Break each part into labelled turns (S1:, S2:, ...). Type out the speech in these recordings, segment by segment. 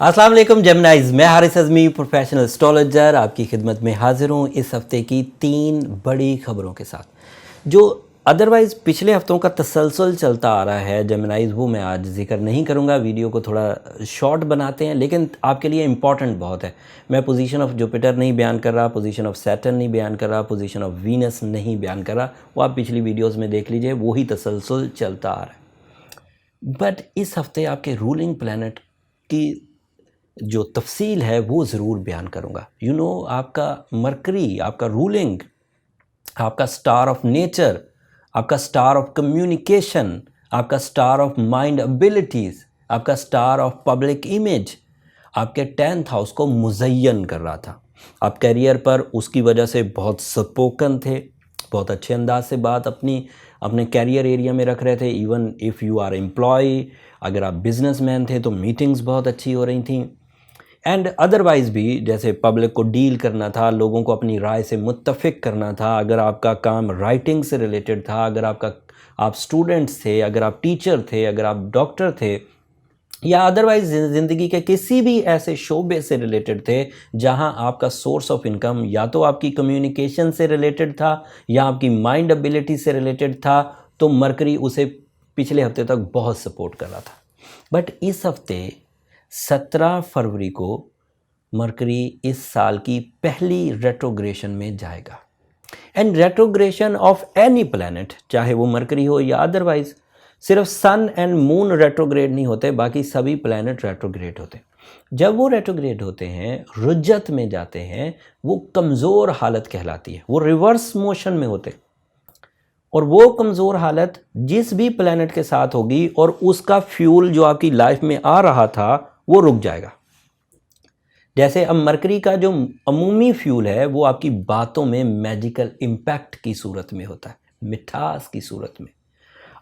S1: अस्सलाम वालेकुम जेमिनाइज, मैं हारिस अज़मी प्रोफेशनल एस्ट्रोलॉजर आपकी खिदमत में हाजिर हूँ इस हफ़्ते की 3 बड़ी खबरों के साथ। जो अदरवाइज़ पिछले हफ्तों का तसलसल चलता आ रहा है जेमिनाइज, वो मैं आज जिक्र नहीं करूँगा। वीडियो को थोड़ा शॉर्ट बनाते हैं, लेकिन आपके लिए इम्पॉर्टेंट बहुत है। मैं पोजीशन ऑफ जुपिटर नहीं बयान कर रहा, पोजीशन ऑफ सैटर्न नहीं बयान कर रहा, पोजीशन ऑफ वीनस नहीं बयान कर रहा। वो आप पिछली वीडियोज़ में देख लीजिए, वही तसलसल चलता आ रहा है। बट इस हफ्ते आपके रूलिंग प्लैनेट की जो तफसील है वो ज़रूर बयान करूँगा। आपका मरकरी, आपका रूलिंग, आपका स्टार ऑफ नेचर, आपका स्टार ऑफ कम्युनिकेशन, आपका स्टार ऑफ माइंड एबिलिटीज़, आपका स्टार ऑफ पब्लिक इमेज आपके 10th हाउस को मुज़य्यन कर रहा था। आप करियर पर उसकी वजह से बहुत स्पोकन थे, बहुत अच्छे अंदाज से बात अपने कैरियर एरिया में रख रहे थे। Even if you are employ, अगर आप बिजनेसमैन थे तो मीटिंग्स बहुत अच्छी हो रही थी। एंड अदरवाइज़ भी, जैसे पब्लिक को डील करना था, लोगों को अपनी राय से मुत्तफ़िक करना था। अगर आपका काम राइटिंग से रिलेटेड था, अगर आप स्टूडेंट्स थे, अगर आप टीचर थे, अगर आप डॉक्टर थे, या अदरवाइज़ ज़िंदगी के किसी भी ऐसे शोबे से रिलेटेड थे जहां आपका सोर्स ऑफ इनकम या तो आपकी कम्युनिकेशन से रिलेटेड था या आपकी माइंड एबिलिटी से रिलेटेड था, तो मरकरी उसे पिछले हफ्ते तक बहुत सपोर्ट कर रहा था। बट इस हफ्ते 17 फरवरी को मरकरी इस साल की पहली रेट्रोग्रेशन में जाएगा। And retrogression of any planet, चाहे वो मरकरी हो या अदरवाइज, सिर्फ सन एंड मून रेट्रोग्रेड नहीं होते, बाकी सभी प्लैनेट रेट्रोग्रेड होते हैं। जब वो रेट्रोग्रेड होते हैं, रुज्जत में जाते हैं, वो कमज़ोर हालत कहलाती है। वो रिवर्स मोशन में होते, और वो कमज़ोर हालत जिस भी प्लैनेट के साथ होगी और उसका फ्यूल जो आपकी लाइफ में आ रहा था वो रुक जाएगा। जैसे अब मरकरी का जो अमूमी फ्यूल है वो आपकी बातों में मैजिकल इम्पैक्ट की सूरत में होता है, मिठास की सूरत में।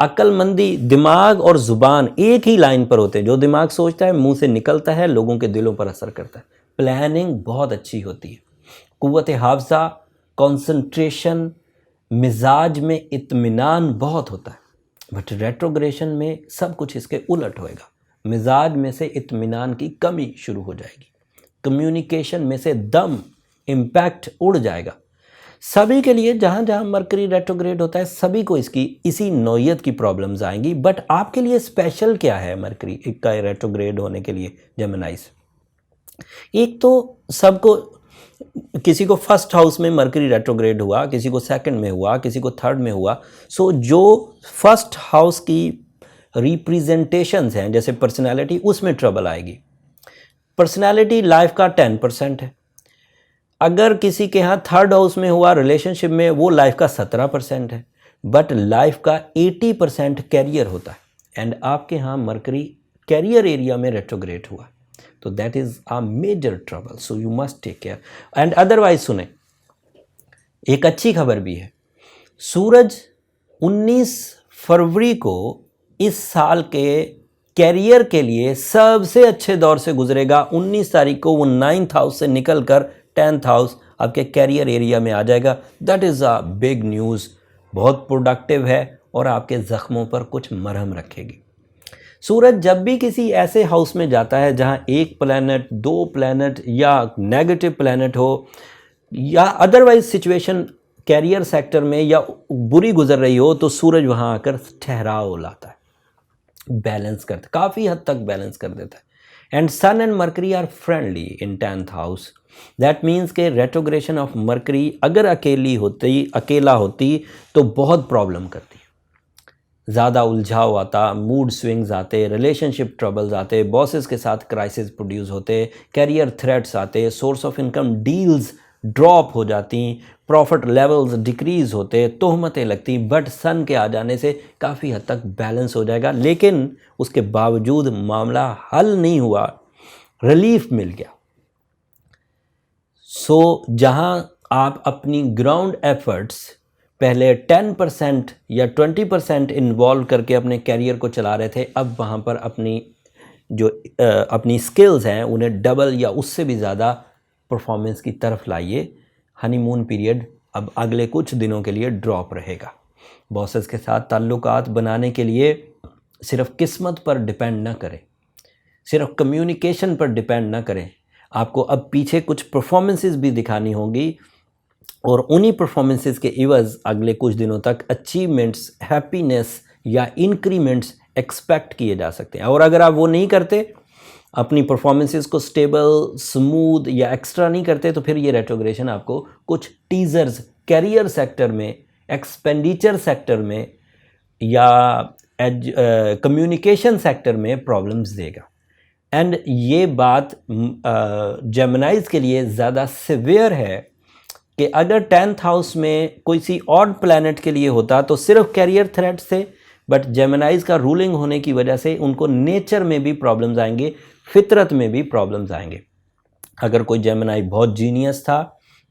S1: अक्लमंदी, दिमाग और ज़ुबान एक ही लाइन पर होते हैं। जो दिमाग सोचता है मुंह से निकलता है, लोगों के दिलों पर असर करता है। प्लानिंग बहुत अच्छी होती है, कुव्वत हाफ़ज़ा, कंसंट्रेशन, मिजाज में इत्मीनान बहुत होता है। बट रेट्रोग्रेशन में सब कुछ इसके उलट होएगा। मिजाज में से इत्मीनान की कमी शुरू हो जाएगी, कम्युनिकेशन में से दम, इम्पैक्ट उड़ जाएगा। सभी के लिए जहाँ जहाँ मरकरी रेट्रोग्रेड होता है सभी को इसी नौयत की प्रॉब्लम्स आएंगी। बट आपके लिए स्पेशल क्या है मरकरी का रेट्रोग्रेड होने के लिए जेमिनाइज? एक तो सबको, किसी को फर्स्ट हाउस में मरकरी रेट्रोग्रेड हुआ, किसी को सेकंड में हुआ, किसी को थर्ड में हुआ। सो जो फर्स्ट हाउस की रिप्रेजेंटेशंस हैं, जैसे पर्सनालिटी, उसमें ट्रबल आएगी। पर्सनालिटी लाइफ का 10% है। अगर किसी के यहाँ थर्ड हाउस में हुआ रिलेशनशिप में, वो लाइफ का 17% है। बट लाइफ का 80% कैरियर होता है। एंड आपके यहाँ मरकरी कैरियर एरिया में रेट्रोग्रेड हुआ, तो that is a major trouble, so you must take care. And otherwise सुने, एक अच्छी खबर भी है। सूरज 19 फरवरी को इस साल के कैरियर के लिए सबसे अच्छे दौर से गुजरेगा। 19 तारीख को वो 9th हाउस से निकल कर 10th हाउस आपके कैरियर एरिया में आ जाएगा। That is a big news, बहुत प्रोडक्टिव है और आपके ज़ख्मों पर कुछ मरहम रखेगी। सूरज जब भी किसी ऐसे हाउस में जाता है जहां एक प्लैनेट, 2 प्लैनेट या नेगेटिव प्लैनेट हो, या अदरवाइज सिचुएशन कैरियर सेक्टर में या बुरी गुजर रही हो, तो सूरज वहां आकर ठहराव लाता है, बैलेंस करता है, काफ़ी हद तक बैलेंस कर देता है। And Sun and Mercury are friendly in 10th house. That means के रेट्रोग्रेशन ऑफ मरकरी अगर अकेला होती तो बहुत प्रॉब्लम करती, ज़्यादा उलझाव आता, मूड स्विंग्स आते, रिलेशनशिप ट्रबल्स आते, बॉसेस के साथ क्राइसिस प्रोड्यूस होते, कैरियर थ्रेट्स आते, source of income deals drop हो जाती, प्रॉफिट लेवल्स डिक्रीज़ होते, तोहमतें लगती। बट सन के आ जाने से काफ़ी हद तक बैलेंस हो जाएगा। लेकिन उसके बावजूद मामला हल नहीं हुआ, रिलीफ मिल गया। सो जहां आप अपनी ग्राउंड एफर्ट्स पहले 10% या 20% इन्वॉल्व करके अपने कैरियर को चला रहे थे, अब वहाँ पर अपनी स्किल्स हैं उन्हें डबल या उससे भी ज़्यादा परफॉर्मेंस की तरफ लाइए। हनीमून पीरियड अब अगले कुछ दिनों के लिए ड्रॉप रहेगा। बॉसेस के साथ ताल्लुकात बनाने के लिए सिर्फ किस्मत पर डिपेंड ना करें। सिर्फ कम्युनिकेशन पर डिपेंड ना करें, आपको अब पीछे कुछ परफॉर्मेंसेस भी दिखानी होंगी और उन्हीं परफॉर्मेंसेस के इवज़ अगले कुछ दिनों तक अचीवमेंट्स, हैप्पीनेस या इंक्रीमेंट्स एक्सपेक्ट किए जा सकते हैं। और अगर आप वो नहीं करते, अपनी परफॉर्मेंसेस को स्टेबल, स्मूथ या एक्स्ट्रा नहीं करते, तो फिर ये रेट्रोग्रेशन आपको कुछ टीजर्स कैरियर सेक्टर में, एक्सपेंडिचर सेक्टर में या कम्युनिकेशन सेक्टर में प्रॉब्लम्स देगा। एंड ये बात जेमिनाइज के लिए ज़्यादा सिवियर है कि अगर 10th हाउस में कोई सी ऑड प्लैनेट के लिए होता तो सिर्फ कैरियर थ्रेट्स थे, बट जेमिनाइज का रूलिंग होने की वजह से उनको नेचर में भी प्रॉब्लम्स आएंगे, फितरत में भी प्रॉब्लम्स आएंगे। अगर कोई जेमिनाई बहुत जीनियस था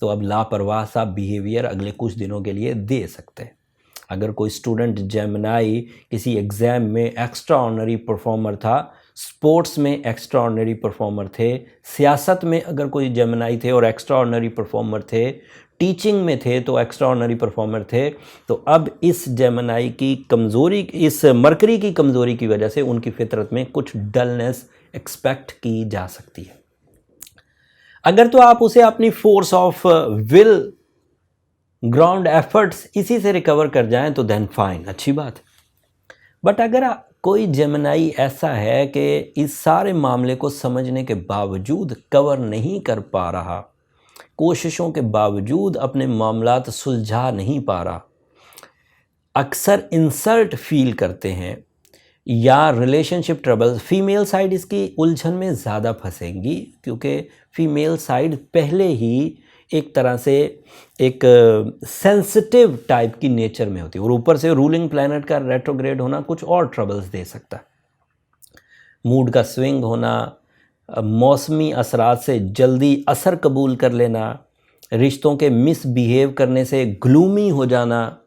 S1: तो अब लापरवाह सा बिहेवियर अगले कुछ दिनों के लिए दे सकते हैं। अगर कोई स्टूडेंट जेमिनाई किसी एग्ज़ाम में एक्स्ट्रा ऑर्डिनरी परफॉर्मर था, स्पोर्ट्स में एक्स्ट्रा ऑर्डिनरी परफॉर्मर थे, सियासत में अगर कोई जेमिनाई थे और एक्स्ट्रा ऑर्डिनरी परफॉर्मर थे, टीचिंग में थे तो एक्स्ट्रा ऑर्डिनरी परफॉर्मर थे, तो अब इस जेमिनाई की कमज़ोरी, इस मरकरी की कमज़ोरी की वजह से उनकी फितरत में कुछ डलनेस एक्सपेक्ट की जा सकती है। अगर तो आप उसे अपनी force of will, ground efforts इसी से रिकवर कर जाएं तो देन फाइन, अच्छी बात। बट अगर कोई जेमिनाई ऐसा है कि इस सारे मामले को समझने के बावजूद कवर नहीं कर पा रहा, कोशिशों के बावजूद अपने मामलात सुलझा नहीं पा रहा, अक्सर इंसल्ट फील करते हैं या रिलेशनशिप ट्रबल, फीमेल साइड इसकी उलझन में ज़्यादा फंसेंगी क्योंकि फीमेल साइड पहले ही एक तरह से एक सेंसिटिव टाइप की नेचर में होती है और ऊपर से रूलिंग प्लैनेट का रेट्रोग्रेड होना कुछ और ट्रबल्स दे सकता है। मूड का स्विंग होना, मौसमी असरात से जल्दी असर कबूल कर लेना, रिश्तों के मिसबिहेव करने से ग्लूमी हो जाना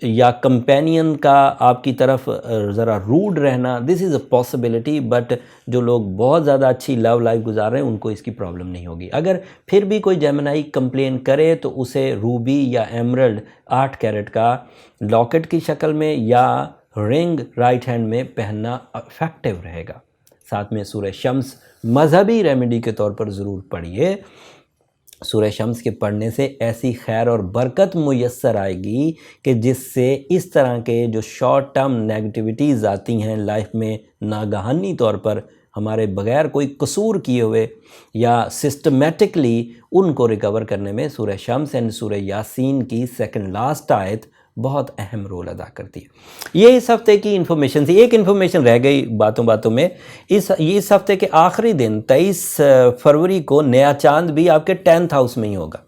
S1: या कंपेनियन का आपकी तरफ ज़रा रूड रहना, this is a possibility. But जो लोग बहुत ज़्यादा अच्छी लव लाइफ गुजार रहे हैं उनको इसकी प्रॉब्लम नहीं होगी। अगर फिर भी कोई जेमिनाई कंप्लेन करे तो उसे रूबी या एमरल्ड 8 कैरेट का लॉकेट की शक्ल में या रिंग राइट हैंड में पहनना इफेक्टिव रहेगा। साथ में सूरह शम्स मजहबी रेमेडी के तौर पर ज़रूर पढ़िए। सूरह शम्स के पढ़ने से ऐसी खैर और बरकत मुयस्सर आएगी कि जिससे इस तरह के जो शॉर्ट टर्म नेगेटिविटीज़ आती हैं लाइफ में नागहानी तौर पर हमारे बगैर कोई कसूर किए हुए या सिस्टमेटिकली उनको रिकवर करने में सूरह शम्स एंड सूरह यासीन की सेकंड लास्ट आयत बहुत अहम रोल अदा करती है। ये इस हफ्ते की इन्फॉर्मेशन थी। एक इन्फॉर्मेशन रह गई बातों बातों में, इस हफ्ते के आखिरी दिन 23 फरवरी को नया चांद भी आपके 10th हाउस में ही होगा।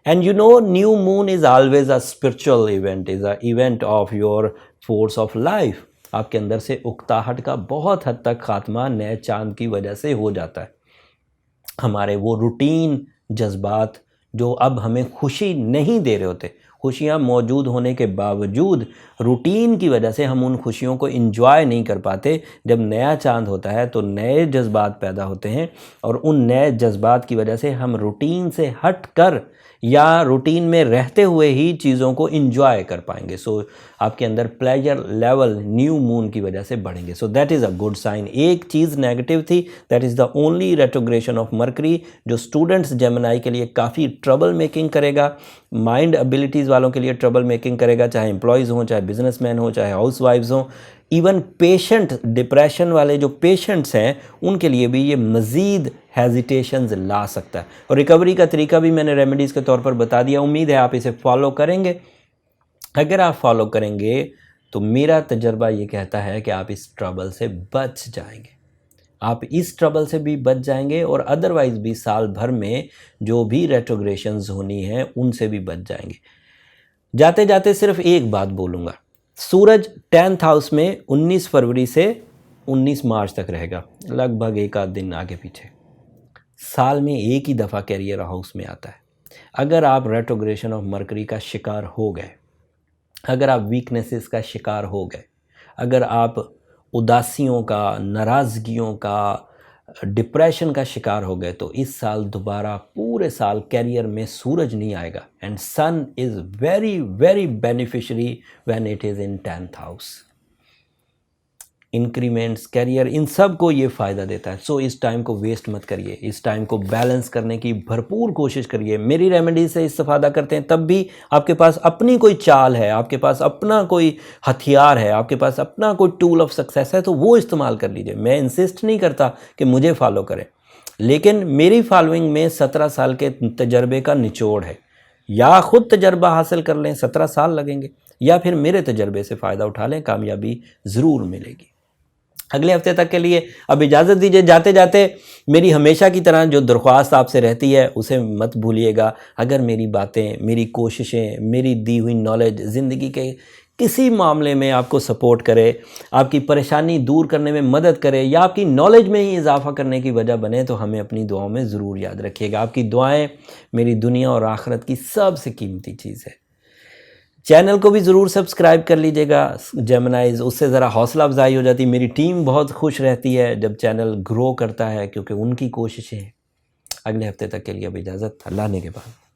S1: And you know new moon is always a spiritual event, is a event of your force of life. आपके अंदर से उकताहट का बहुत हद तक खात्मा नए चांद की वजह से हो जाता है। हमारे वो रूटीन जज्बात जो अब हमें खुशी नहीं दे रहे होते, खुशियाँ मौजूद होने के बावजूद रूटीन की वजह से हम उन खुशियों को एंजॉय नहीं कर पाते। जब नया चांद होता है तो नए जज्बात पैदा होते हैं और उन नए जज्बात की वजह से हम रूटीन से हट कर या रूटीन में रहते हुए ही चीज़ों को एंजॉय कर पाएंगे। सो आपके अंदर प्लेजर लेवल न्यू मून की वजह से बढ़ेंगे। So that is a good sign. एक चीज़ नेगेटिव थी, that is the only retrogression of Mercury जो स्टूडेंट्स जेमिनाई के लिए काफ़ी ट्रबल मेकिंग करेगा, माइंड एबिलिटीज़ वालों के लिए ट्रबल मेकिंग करेगा, चाहे एम्प्लॉयज़ हों, चाहे बिजनेसमैन हों, चाहे हाउस वाइफ्स हों, इवन पेशेंट, डिप्रेशन वाले जो पेशेंट्स हैं उनके लिए भी ये मज़ीद हेजिटेशंस ला सकता है। और रिकवरी का तरीका भी मैंने रेमेडीज़ के तौर पर बता दिया। उम्मीद है आप इसे फॉलो करेंगे। अगर आप फॉलो करेंगे तो मेरा तजर्बा ये कहता है कि आप इस ट्रबल से बच जाएंगे। आप इस ट्रबल से भी बच जाएंगे और अदरवाइज़ भी साल भर में जो भी रेट्रोग्रेशंस होनी है उनसे भी बच जाएंगे। जाते जाते सिर्फ एक बात बोलूँगा, सूरज 10th हाउस में 19 फरवरी से 19 मार्च तक रहेगा, लगभग एक आध दिन आगे पीछे। साल में एक ही दफ़ा कैरियर हाउस में आता है। अगर आप रेट्रोग्रेशन ऑफ मरकरी का शिकार हो गए, अगर आप वीकनेसेस का शिकार हो गए, अगर आप उदासियों का, नाराज़गियों का, डिप्रेशन का शिकार हो गए, तो इस साल दोबारा पूरे साल कैरियर में सूरज नहीं आएगा। And sun is very very beneficiary when it is in 10th house. Increments, career, इन सब को ये फ़ायदा देता है। सो इस टाइम को वेस्ट मत करिए, इस टाइम को बैलेंस करने की भरपूर कोशिश करिए। मेरी रेमेडी से इस्तेफादा करते हैं तब भी आपके पास अपनी कोई चाल है, आपके पास अपना कोई हथियार है, आपके पास अपना कोई टूल ऑफ सक्सेस है, तो वो इस्तेमाल कर लीजिए। मैं इंसिस्ट नहीं करता कि मुझे फॉलो करें, लेकिन मेरी फॉलोइंग में 17 साल के तजर्बे का निचोड़ है। या ख़ुद तजर्बा हासिल कर लें, 17 साल लगेंगे, या फिर मेरे तजर्बे से फ़ायदा उठा लें, कामयाबी ज़रूर मिलेगी। अगले हफ्ते तक के लिए अब इजाज़त दीजिए। जाते जाते मेरी हमेशा की तरह जो दरख्वास्त आपसे रहती है उसे मत भूलिएगा। अगर मेरी बातें, मेरी कोशिशें, मेरी दी हुई नॉलेज ज़िंदगी के किसी मामले में आपको सपोर्ट करे, आपकी परेशानी दूर करने में मदद करे, या आपकी नॉलेज में ही इजाफ़ा करने की वजह बने, तो हमें अपनी दुआओं में ज़रूर याद रखिएगा। आपकी दुआएं मेरी दुनिया और आखिरत की सबसे कीमती चीज़ है। चैनल को भी ज़रूर सब्सक्राइब कर लीजिएगा जेमिनाइज़, उससे ज़रा हौसला अफजाई हो जाती है। मेरी टीम बहुत खुश रहती है जब चैनल ग्रो करता है, क्योंकि उनकी कोशिशें। अगले हफ्ते तक के लिए अब इजाज़त, अल्लाह ने के बाद।